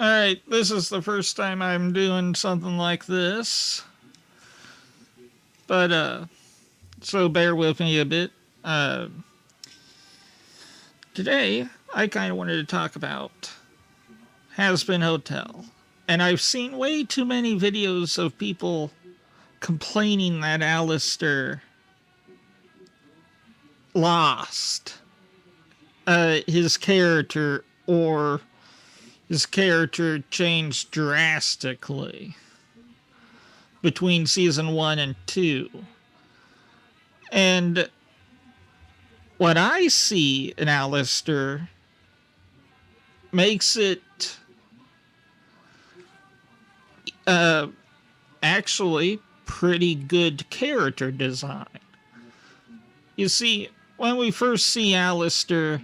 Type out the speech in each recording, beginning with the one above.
Alright, this is the first time I'm doing something like this. But, so bear with me a bit. Uh, Today, I kind of wanted to talk about Has-Been Hotel. And I've seen way too many videos of people complaining that Alastor lost his character, or his character changed drastically between season 1 and 2. And what I see in Alastor makes it actually pretty good character design. You see, when we first see Alastor,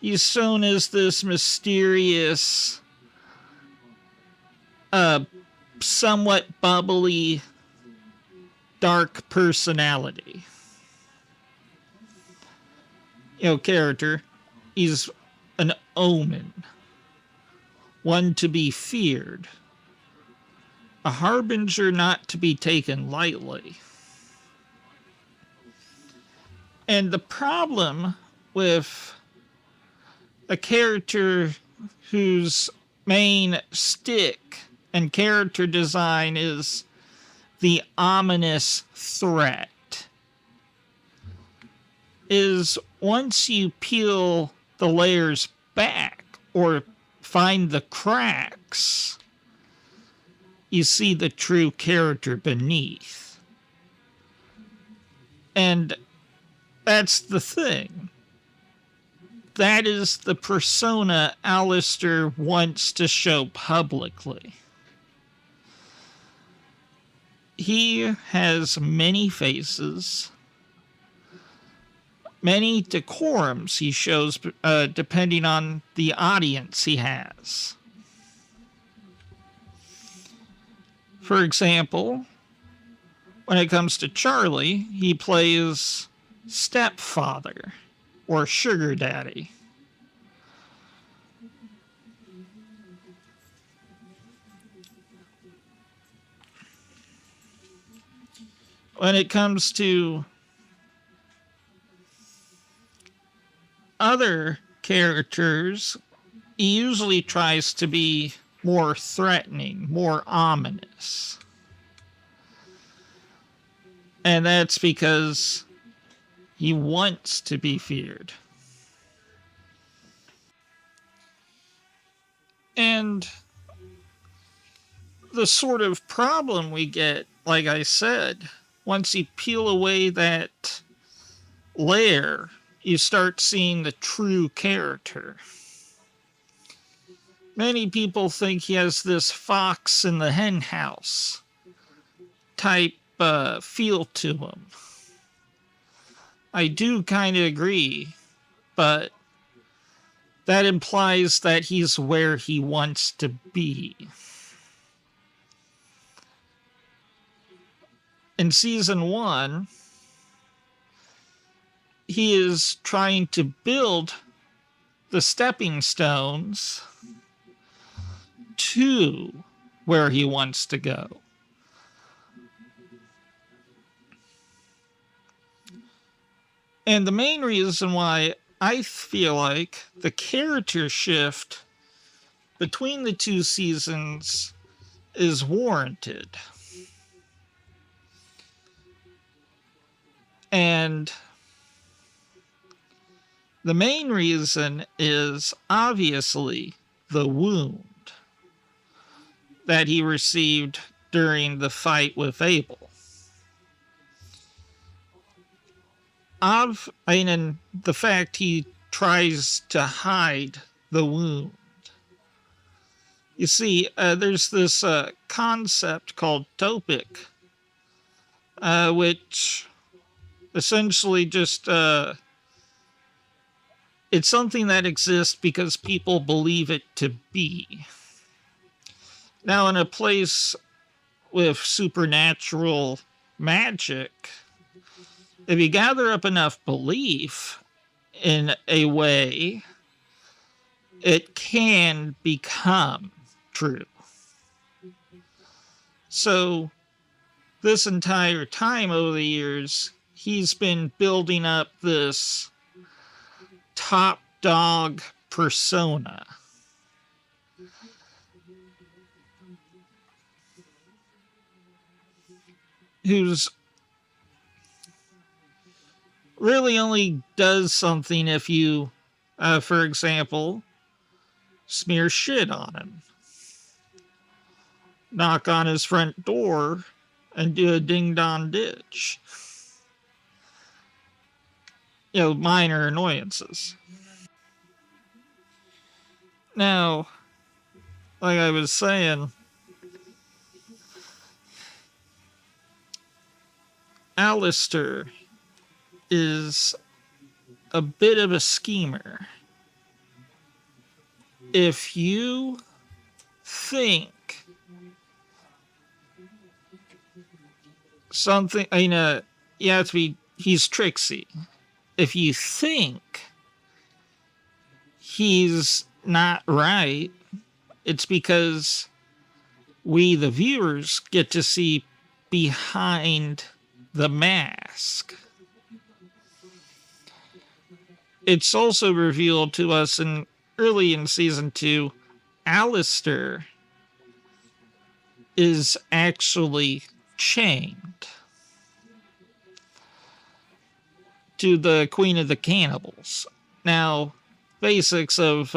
he's shown as this mysterious, somewhat bubbly, dark personality. Character. He's an omen, one to be feared, a harbinger not to be taken lightly. And the problem with a character whose main stick and character design is the ominous threat is, once you peel the layers back or find the cracks, you see the true character beneath. And that's the thing. That is the persona Alastor wants to show publicly. He has many faces, many decorums he shows depending on the audience he has. For example, when it comes to Charli, he plays stepfather or sugar daddy. When it comes to other characters, he usually tries to be more threatening, more ominous. And that's because he wants to be feared. And the sort of problem we get, like I said, once you peel away that layer, you start seeing the true character. Many people think he has this fox in the hen house type feel to him. I do kind of agree, but that implies that he's where he wants to be. In season 1, he is trying to build the stepping stones to where he wants to go. And the main reason why I feel like the character shift between the two seasons is warranted. And the main reason is obviously the wound that he received during the fight with Abel. And the fact he tries to hide the wound. You see, there's this concept called topic, which essentially just it's something that exists because people believe it to be. Now, in a place with supernatural magic, if you gather up enough belief in a way, it can become true. So, this entire time over the years, he's been building up this top dog persona. Who's really only does something if you, for example, smear shit on him, knock on his front door, and do a ding-dong ditch. Minor annoyances. Now, like I was saying, Alastor is a bit of a schemer. If you think something, you have to be, he's tricksy. If you think he's not right, it's because we, the viewers, get to see behind the mask. It's also revealed to us early in season 2, Alastor is actually chained to the Queen of the Cannibals. Now, basics of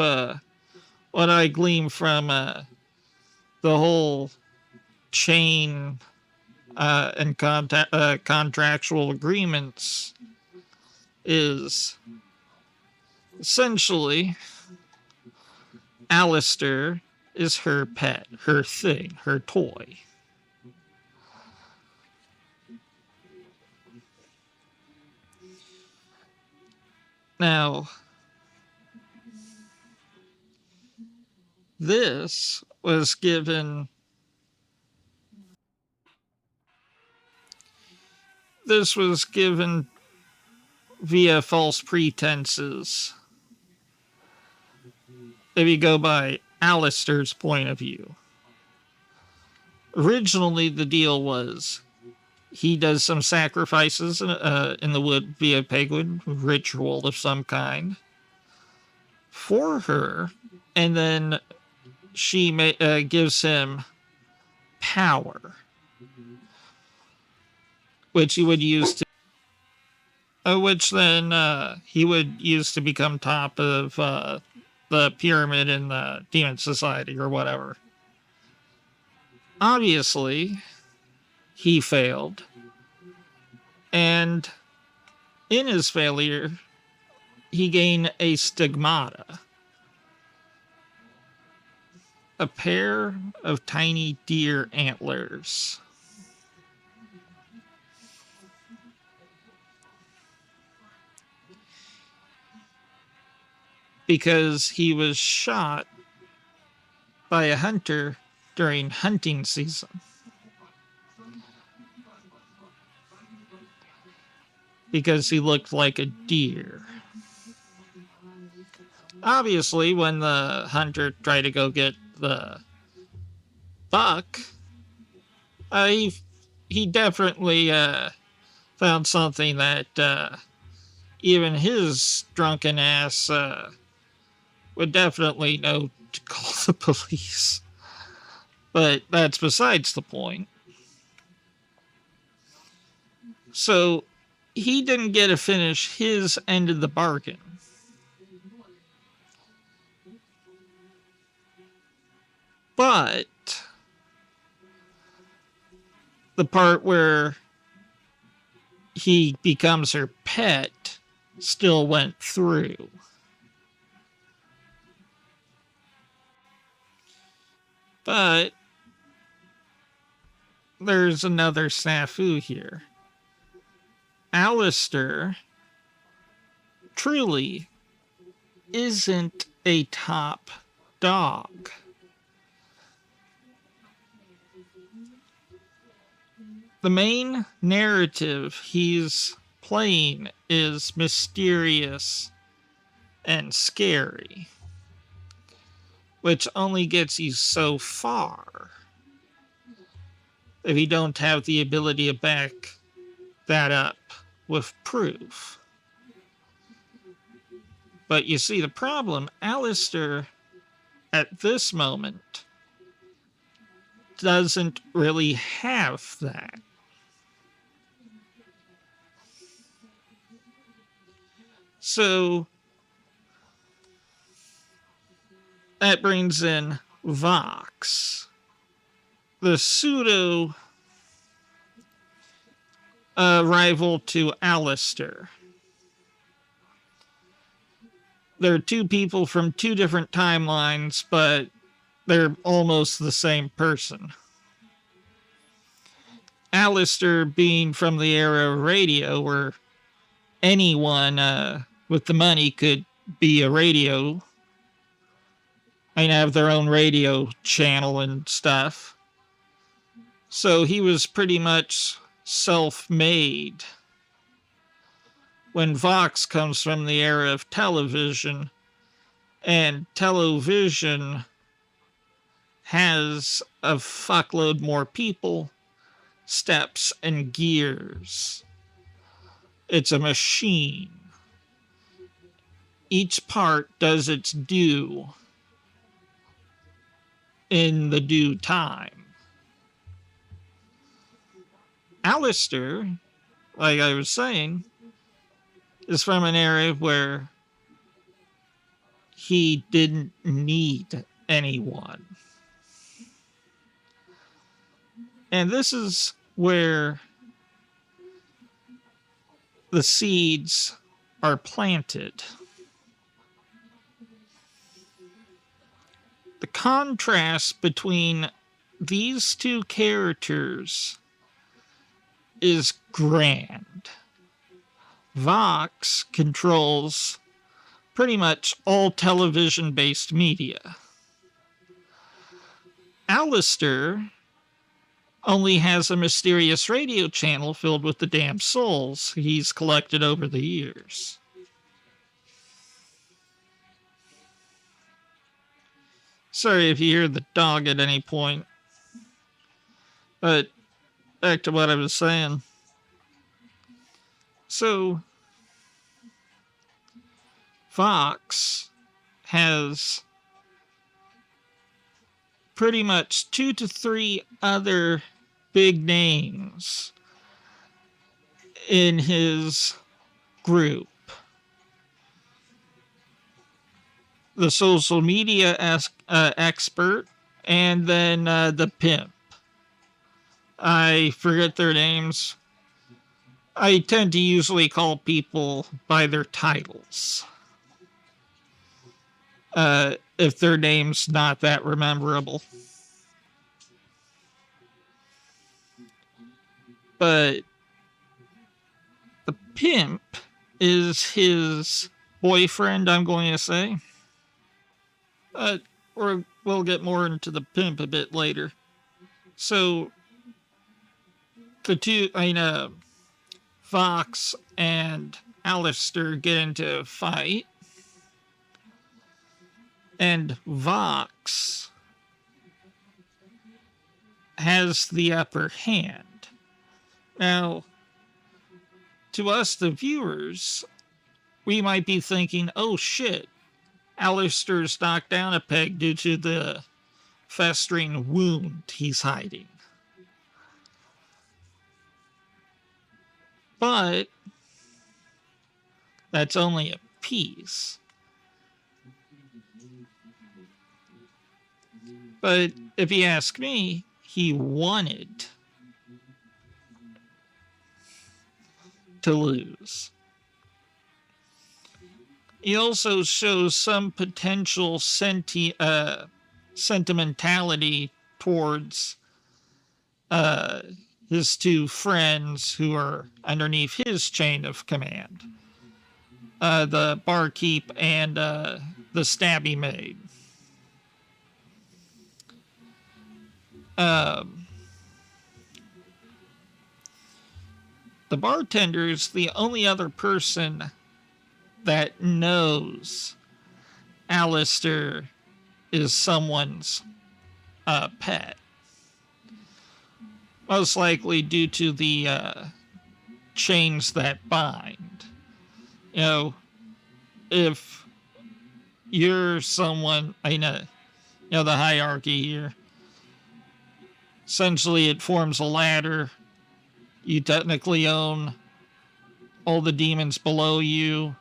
what I glean from the whole chain and contractual agreements is essentially Alastor is her pet, her thing, her toy. Now, this was given via false pretenses. If you go by Alastor's point of view. Originally, the deal was he does some sacrifices in the wood via penguin ritual of some kind for her, and then she gives him power, which he would use to, which then he would use to become top of the pyramid in the Demon Society or whatever. Obviously, he failed, and in his failure, he gained a stigmata. A pair of tiny deer antlers. Because he was shot by a hunter during hunting season. Because he looked like a deer. Obviously, when the hunter tried to go get the buck, he definitely found something that even his drunken ass would definitely know to call the police. But that's besides the point. So he didn't get to finish his end of the bargain. But the part where he becomes her pet still went through. But there's another snafu here. Alastor truly isn't a top dog. The main narrative he's playing is mysterious and scary. which only gets you so far if you don't have the ability to back that up with proof. But you see the problem, Alastor at this moment doesn't really have that. So that brings in Vox, the pseudo rival to Alastor. They're two people from two different timelines, but they're almost the same person. Alastor being from the era of radio, where anyone with the money could be a radio and have their own radio channel and stuff. So he was pretty much self-made. When Vox comes from the era of television, and television has a fuckload more people, steps, and gears. It's a machine. Each part does its due in the due time. Alastor, like I was saying, is from an era where he didn't need anyone. And this is where the seeds are planted. The contrast between these two characters is grand. Vox controls pretty much all television-based media. Alastor only has a mysterious radio channel filled with the damn souls he's collected over the years. Sorry if you hear the dog at any point. But back to what I was saying. So, Vox has pretty much 2 to 3 other big names in his group. The social media expert, and then the pimp. I forget their names. I tend to usually call people by their titles. If their name's not that rememberable. But the pimp is his boyfriend, I'm going to say. We'll get more into the pimp a bit later. So, the two, Vox and Alastor get into a fight. And Vox has the upper hand. Now, to us, the viewers, we might be thinking, oh shit, Alastor's knocked down a peg due to the festering wound he's hiding. But that's only a piece. But if you ask me, he wanted to lose. He also shows some potential sentimentality towards his two friends who are underneath his chain of command. The barkeep and the stabby maid. The bartender is the only other person that knows Alastor is someone's pet. Most likely due to the chains that bind. You know, if you're someone, the hierarchy here, essentially it forms a ladder. You technically own all the demons below you.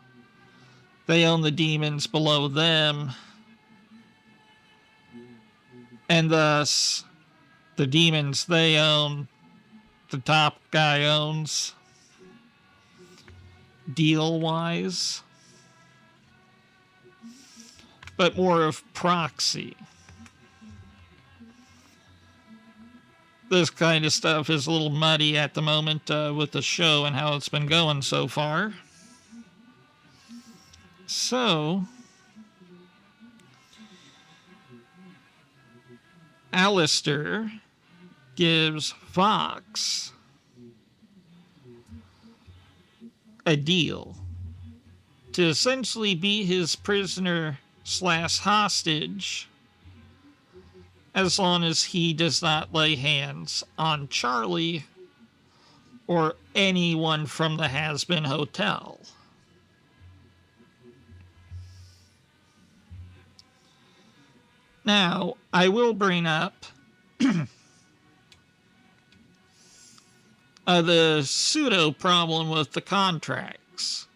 They own the demons below them. And thus, the demons they own, the top guy owns, deal-wise. But more of proxy. This kind of stuff is a little muddy at the moment with the show and how it's been going so far. So, Alastor gives Vox a deal to essentially be his prisoner / hostage as long as he does not lay hands on Charli or anyone from the Has-Been Hotel. Now, I will bring up the pseudo problem with the contracts.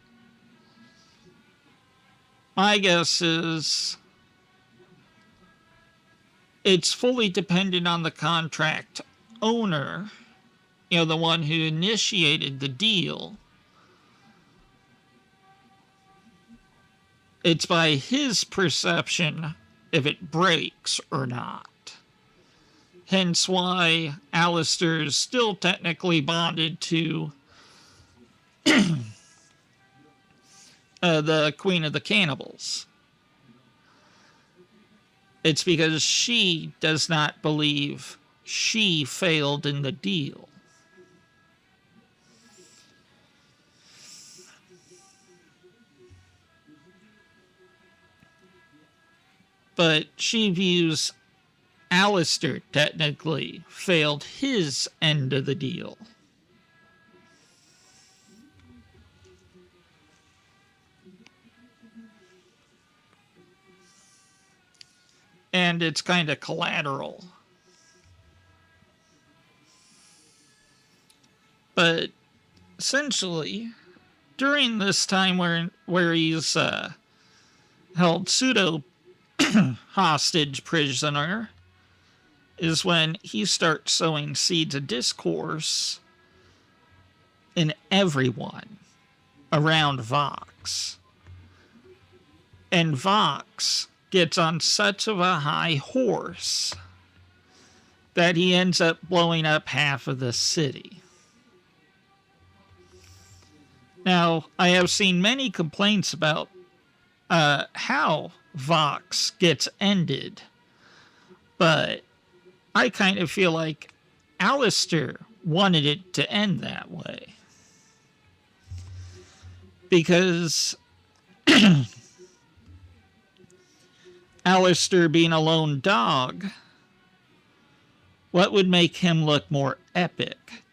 My guess is it's fully dependent on the contract owner, the one who initiated the deal. It's by his perception if it breaks or not. Hence why Alastor is still technically bonded to the Queen of the Cannibals. It's because she does not believe she failed in the deal. But she views Alastor technically failed his end of the deal. And it's kind of collateral. But essentially, during this time where he's held pseudo hostage prisoner, is when he starts sowing seeds of discourse in everyone around Vox. And Vox gets on such of a high horse that he ends up blowing up half of the city. Now, I have seen many complaints about how Vox gets ended, but I kind of feel like Alastor wanted it to end that way. Because Alastor being a lone dog, what would make him look more epic?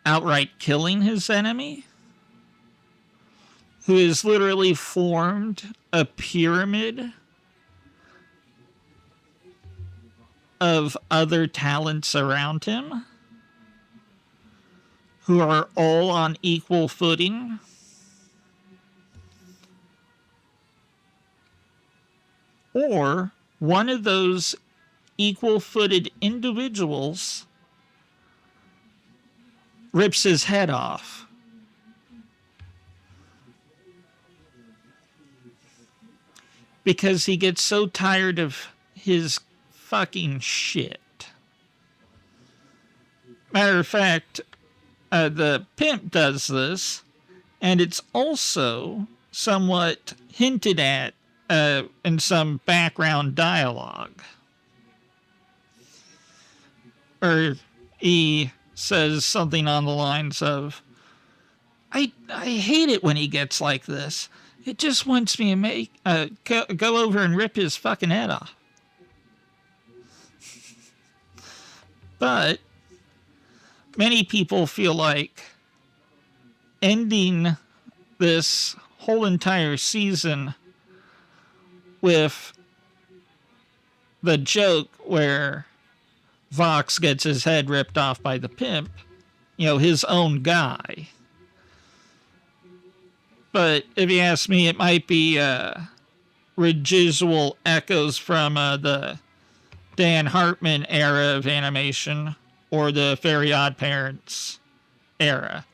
Outright killing his enemy? Who has literally formed a pyramid of other talents around him? Who are all on equal footing? Or one of those equal-footed individuals rips his head off. Because he gets so tired of his fucking shit. Matter of fact, the pimp does this, and it's also somewhat hinted at in some background dialogue. Or he says something on the lines of, I hate it when he gets like this. It just wants me to go over and rip his fucking head off. But many people feel like ending this whole entire season with the joke where Vox gets his head ripped off by the pimp, his own guy. But if you ask me, it might be residual echoes from the Dan Hartman era of animation or the Very Odd Parents era.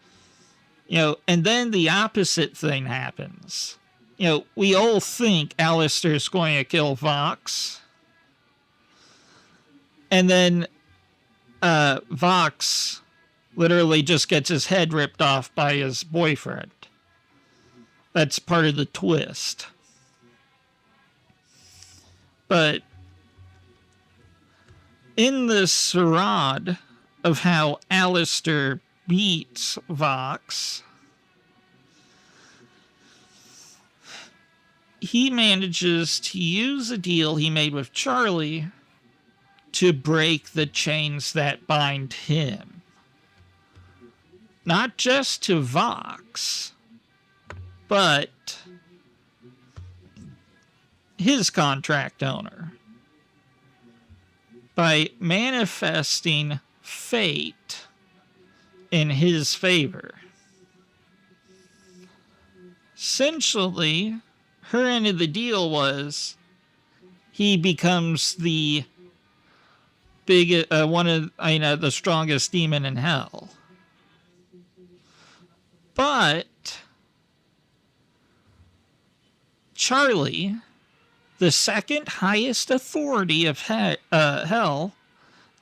And then the opposite thing happens. We all think Alastor's going to kill Vox. And then Vox literally just gets his head ripped off by his boyfriend. That's part of the twist. But in this charade of how Alastor beats Vox, he manages to use a deal he made with Charli to break the chains that bind him. Not just to Vox, but his contract owner. By manifesting fate in his favor. Essentially, her end of the deal was he becomes the one of the strongest demon in hell. But Charli, the second highest authority of hell,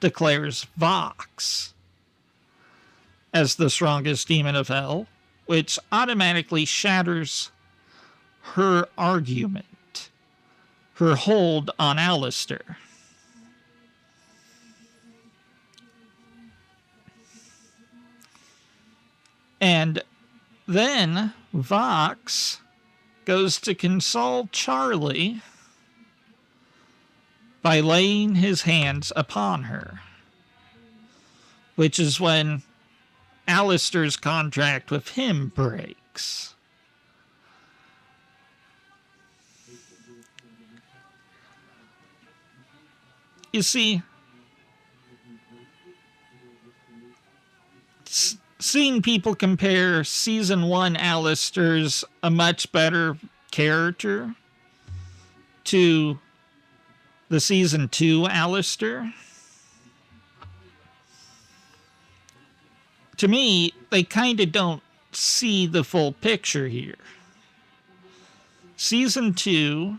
declares Vox as the strongest demon of hell, which automatically shatters her argument, her hold on Alastor. And then Vox goes to console Charli by laying his hands upon her, which is when Alastor's contract with him breaks. You see, seeing people compare season 1 Alastor's a much better character to the season 2 Alastor, to me, they kind of don't see the full picture here. Season 2,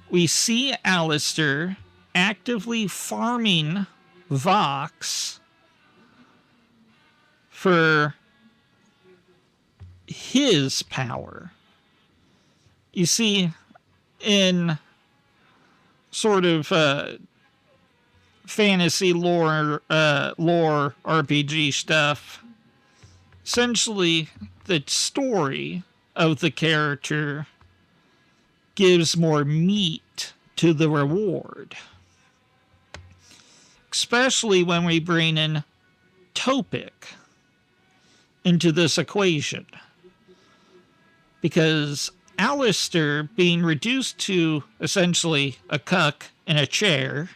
we see Alastor actively farming Vox for his power. You see, in sort of fantasy lore RPG stuff, essentially the story of the character gives more meat to the reward. Especially when we bring in Topic into this equation. Because Alastor being reduced to essentially a cuck in a chair,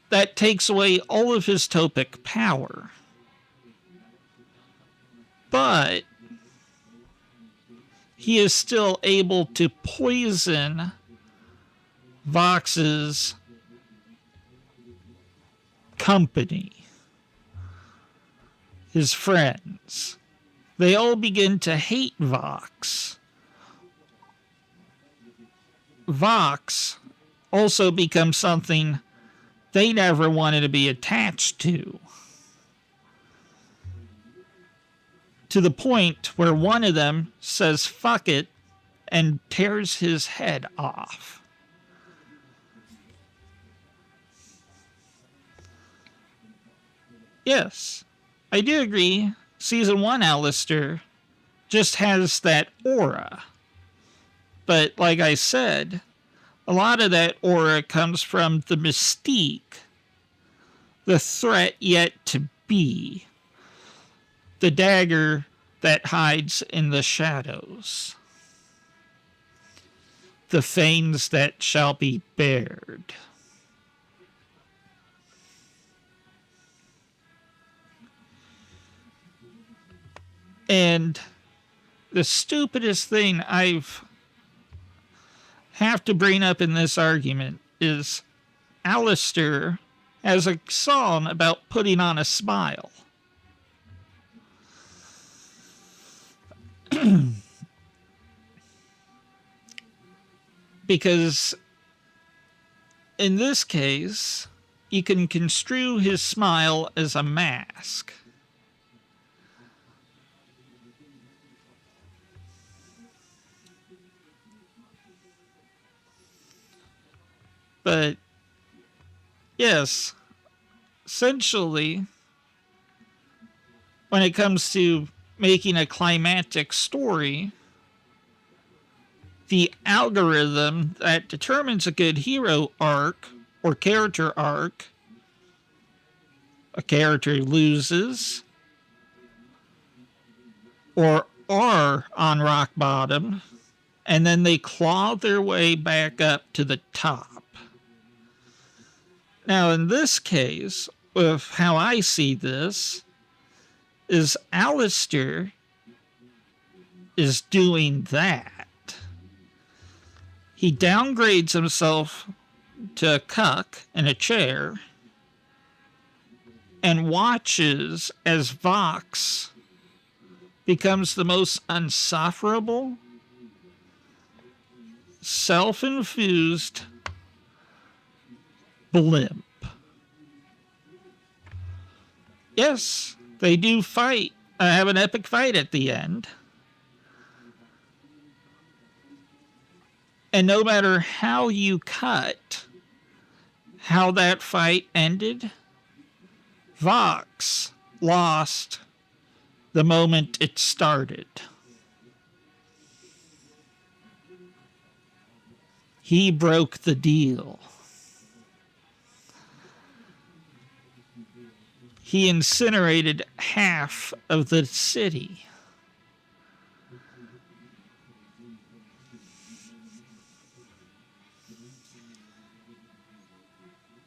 that takes away all of his Topic power. But he is still able to poison Vox's company, his friends. They all begin to hate Vox. Vox also becomes something they never wanted to be attached to the point where one of them says fuck it and tears his head off. Yes, I do agree. Season 1 Alastor just has that aura. But like I said, a lot of that aura comes from the mystique, the threat yet to be, the dagger that hides in the shadows, the fangs that shall be bared. And the stupidest thing I've have to bring up in this argument is Alastor has a song about putting on a smile. Because in this case, you can construe his smile as a mask. But yes, essentially, when it comes to making a climactic story, the algorithm that determines a good hero arc or character arc, a character loses or are on rock bottom, and then they claw their way back up to the top. Now, in this case, with how I see this, is Alastor is doing that. He downgrades himself to a cuck in a chair and watches as Vox becomes the most insufferable, self-infused blimp. Yes, they do fight, have an epic fight at the end. And no matter how you cut how that fight ended, Vox lost the moment it started. He broke the deal. He incinerated half of the city.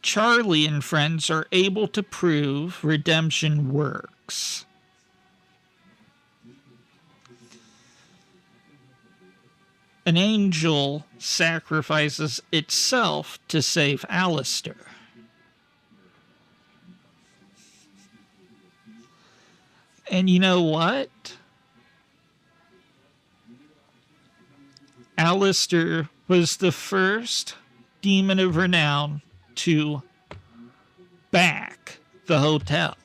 Charli and friends are able to prove redemption works. An angel sacrifices itself to save Alastor. And you know what? Alastor was the first demon of renown to back the hotel.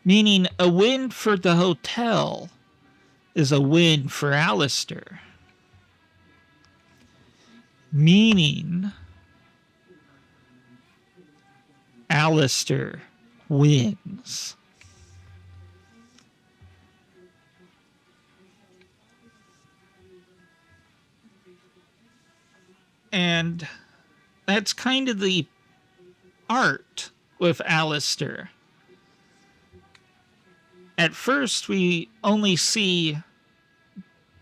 Meaning a win for the hotel is a win for Alastor. Meaning Alastor wins. And that's kind of the art with Alastor. At first, we only see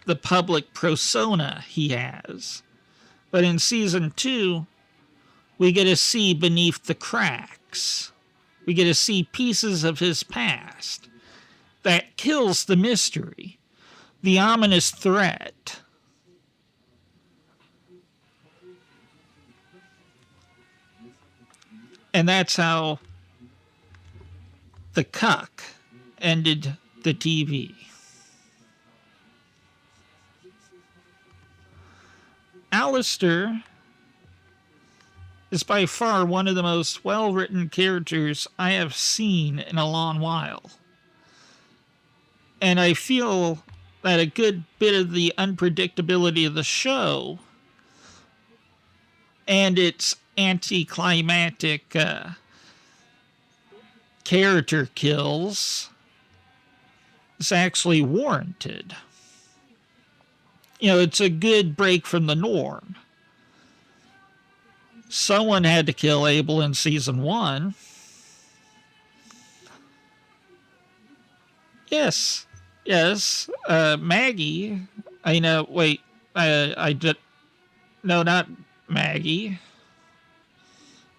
the public persona he has. But in season 2, we get to see beneath the cracks. We get to see pieces of his past. That kills the mystery, the ominous threat. And that's how the cuck ended the TV. Alastor is by far one of the most well-written characters I have seen in a long while. And I feel that a good bit of the unpredictability of the show and its anticlimactic character kills is actually warranted. You know, it's a good break from the norm. Someone had to kill Abel in season 1. Yes. Yes. Maggie. No, not Maggie.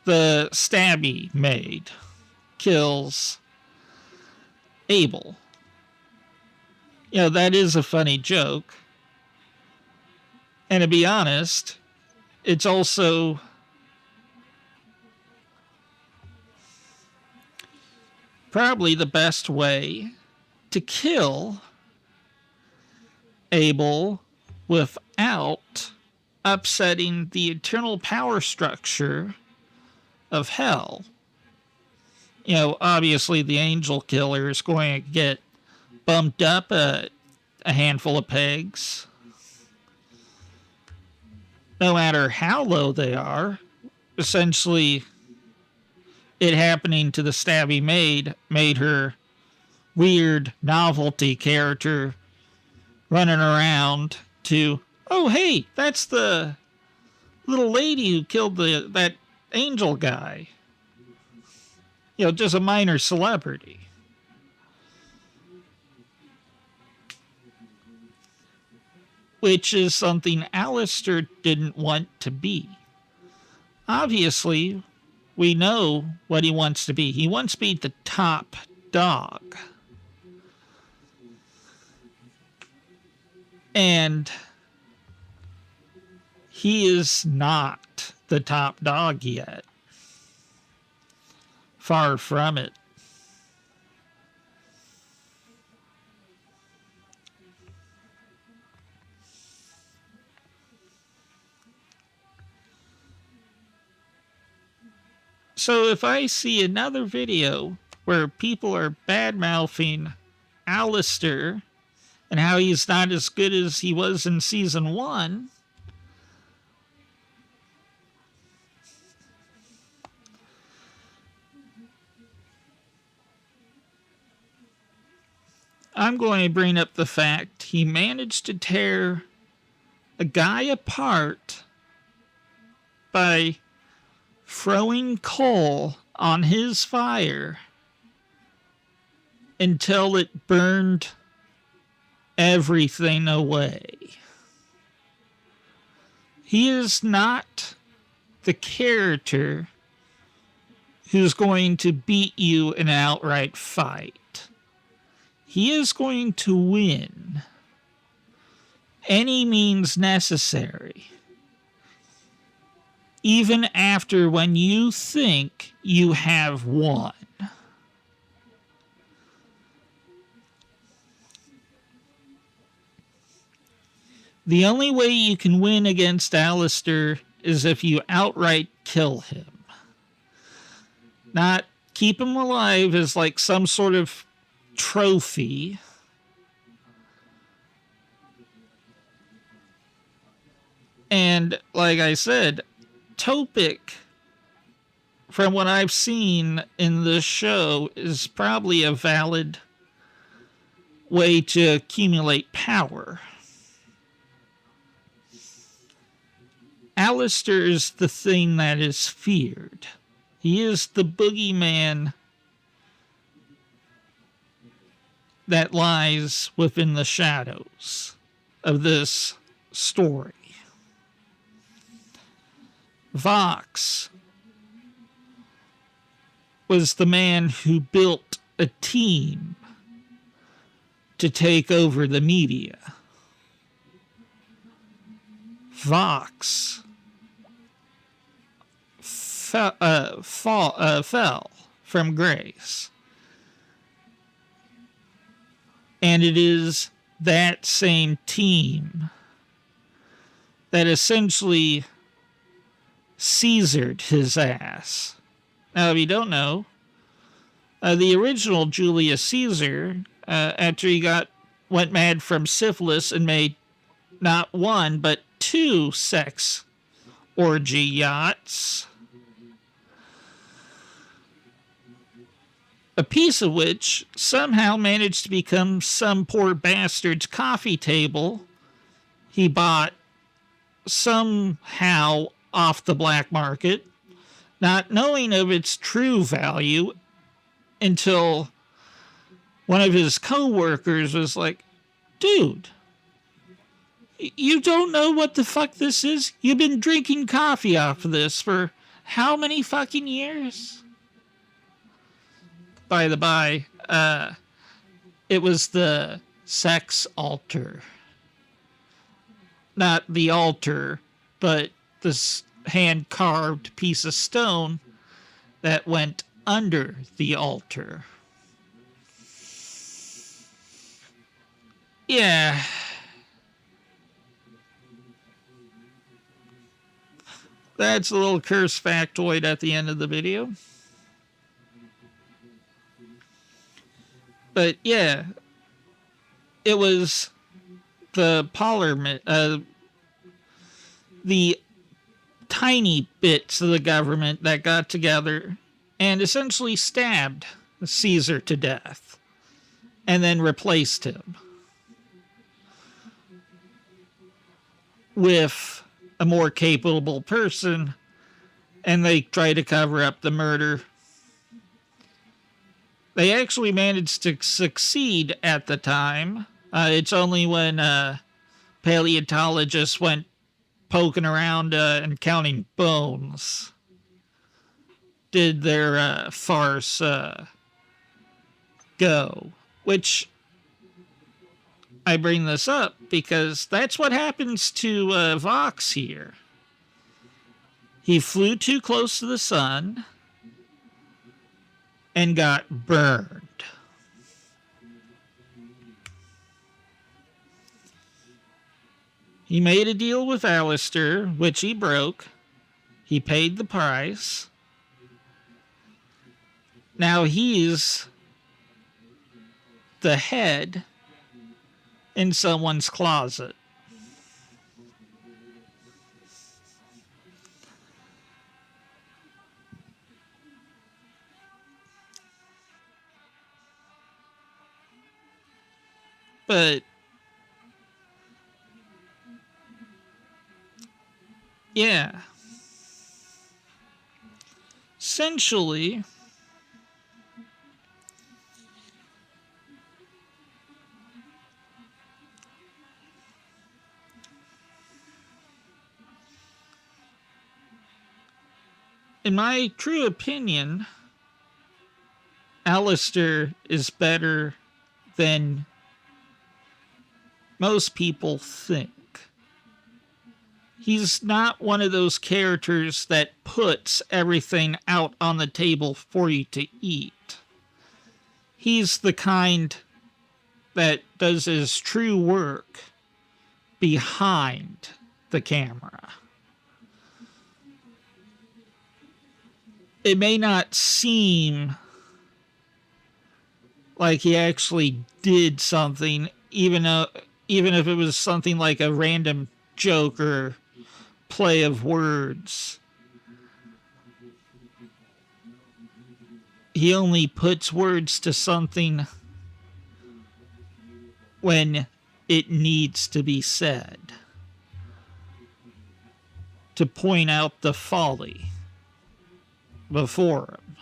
The stabby maid kills Abel. You know, that is a funny joke. And to be honest, it's also probably the best way to kill Abel without upsetting the eternal power structure of hell. You know, obviously the angel killer is going to get bumped up a handful of pegs. No matter how low they are. Essentially, it happening to the stabby maid made her weird novelty character running around to, oh, hey, that's the little lady who killed that angel guy. You know, just a minor celebrity. Which is something Alastor didn't want to be. Obviously, we know what he wants to be. He wants to be the top dog. And he is not the top dog yet. Far from it. So if I see another video where people are bad-mouthing Alastor and how he's not as good as he was in season 1, I'm going to bring up the fact he managed to tear a guy apart by throwing coal on his fire until it burned everything away. He is not the character who's going to beat you in an outright fight. He is going to win any means necessary, even after when you think you have won. The only way you can win against Alastor is if you outright kill him. Not keep him alive as like some sort of trophy. And like I said, Topic, from what I've seen in this show, is probably a valid way to accumulate power. Alastor is the thing that is feared. He is the boogeyman that lies within the shadows of this story. Vox was the man who built a team to take over the media. Vox fell from grace. And it is that same team that essentially Caesared his ass. Now, if you don't know, the original Julius Caesar, after he went mad from syphilis and made not one, but 2 sex orgy yachts, a piece of which somehow managed to become some poor bastard's coffee table he bought somehow off the black market, not knowing of its true value until one of his co-workers was like, dude, you don't know what the fuck this is? You've been drinking coffee off of this for how many fucking years? By the by, it was the sex altar. Not the altar, but this hand-carved piece of stone that went under the altar. Yeah. That's a little curse factoid at the end of the video. But yeah, it was the parliament, the tiny bits of the government that got together and essentially stabbed Caesar to death and then replaced him with a more capable person, and they try to cover up the murder. They actually managed to succeed at the time. It's only when paleontologists went poking around and counting bones did their farce go. Which, I bring this up because that's what happens to Vox here. He flew too close to the sun and got burned. He made a deal with Alastor, which he broke. He paid the price. Now he's the head in someone's closet. But yeah, essentially, in my true opinion, Alastor is better than most people think. He's not one of those characters that puts everything out on the table for you to eat. He's the kind that does his true work behind the camera. It may not seem like he actually did something, even if it was something like a random joke or play of words. He only puts words to something when it needs to be said, to point out the folly before him.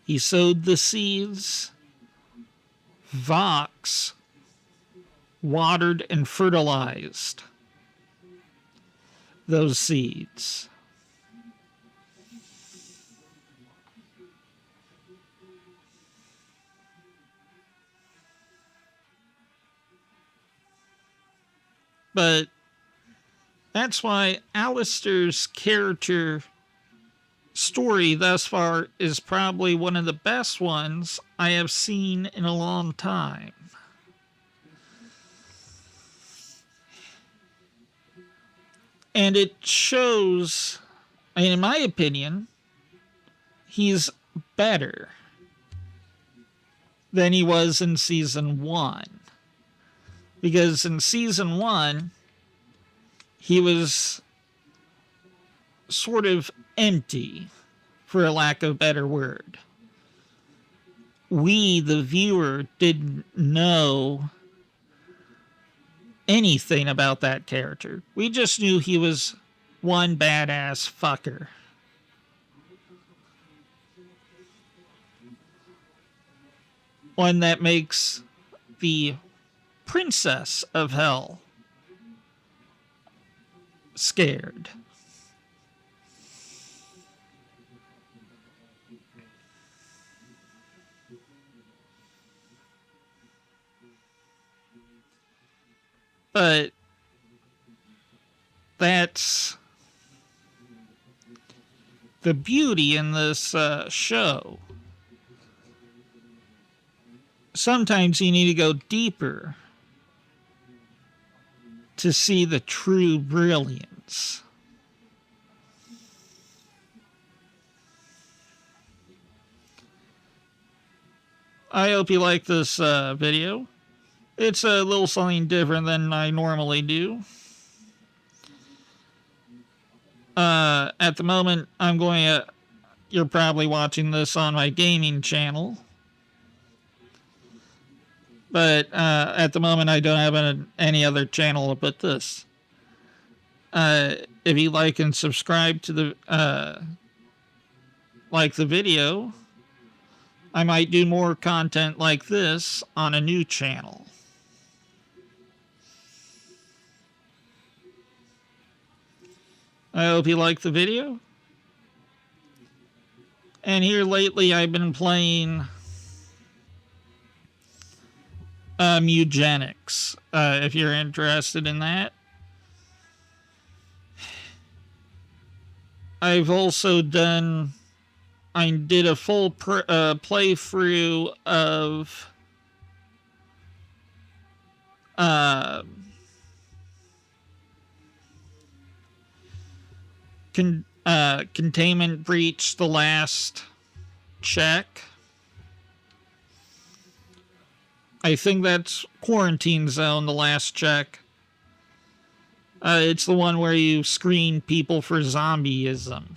He sowed the seeds. Vox watered and fertilized those seeds. But that's why Alastor's character story thus far is probably one of the best ones I have seen in a long time. And it shows, in my opinion, he's better than he was in season 1. Because in season 1, he was sort of empty for a lack of a better word. We, the viewer, didn't know anything about that character. We just knew he was one badass fucker. One that makes the princess of hell scared. But that's the beauty in this show. Sometimes you need to go deeper to see the true brilliance. I hope you like this video. It's a little something different than I normally do. At the moment, you're probably watching this on my gaming channel. But at the moment, I don't have any other channel to put this. If you like and subscribe to the video, I might do more content like this on a new channel. I hope you like the video. And here lately I've been playing eugenics, if you're interested in that. I've also I did a full playthrough of Containment Breach: The Last Check. I think that's Quarantine Zone: The Last Check. It's the one where you screen people for zombieism.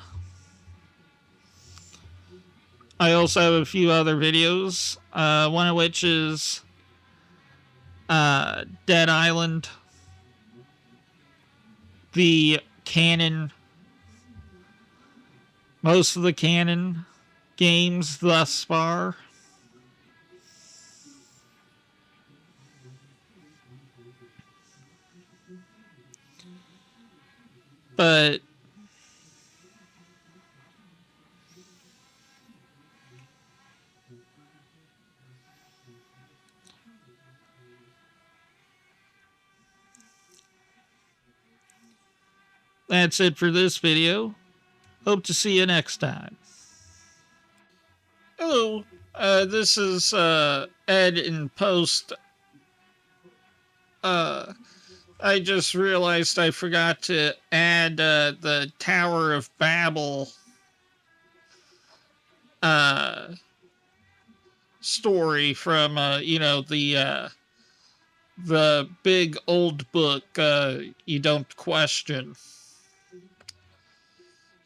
I also have a few other videos, one of which is Dead Island, the canon, most of the canon games thus far. But that's it for this video. Hope to see you next time. Hello, this is Ed in Post. I just realized I forgot to add the Tower of Babel story from the big old book, You Don't Question.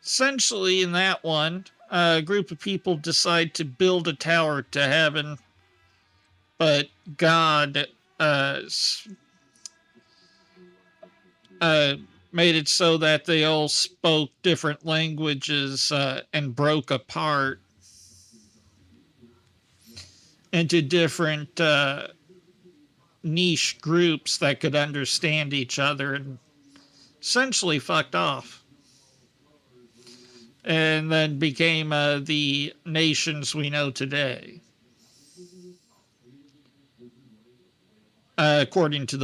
Essentially, in that one, a group of people decide to build a tower to heaven, but God made it so that they all spoke different languages and broke apart into different niche groups that could understand each other, and essentially fucked off. And then became the nations we know today. According to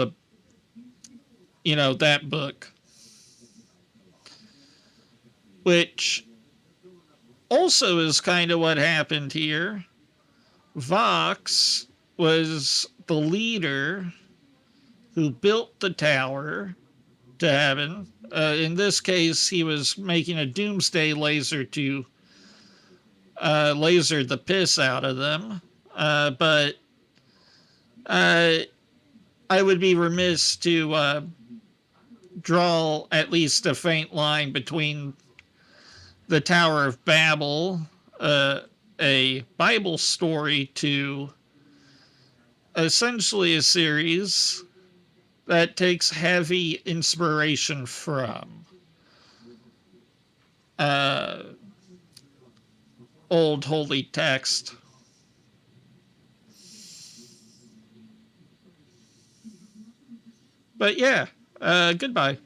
that book. Which also is kind of what happened here. Vox was the leader who built the tower to heaven. In this case, he was making a doomsday laser to laser the piss out of them. But I would be remiss to draw at least a faint line between the Tower of Babel, a Bible story, to essentially a series that takes heavy inspiration from old holy text. But yeah, goodbye.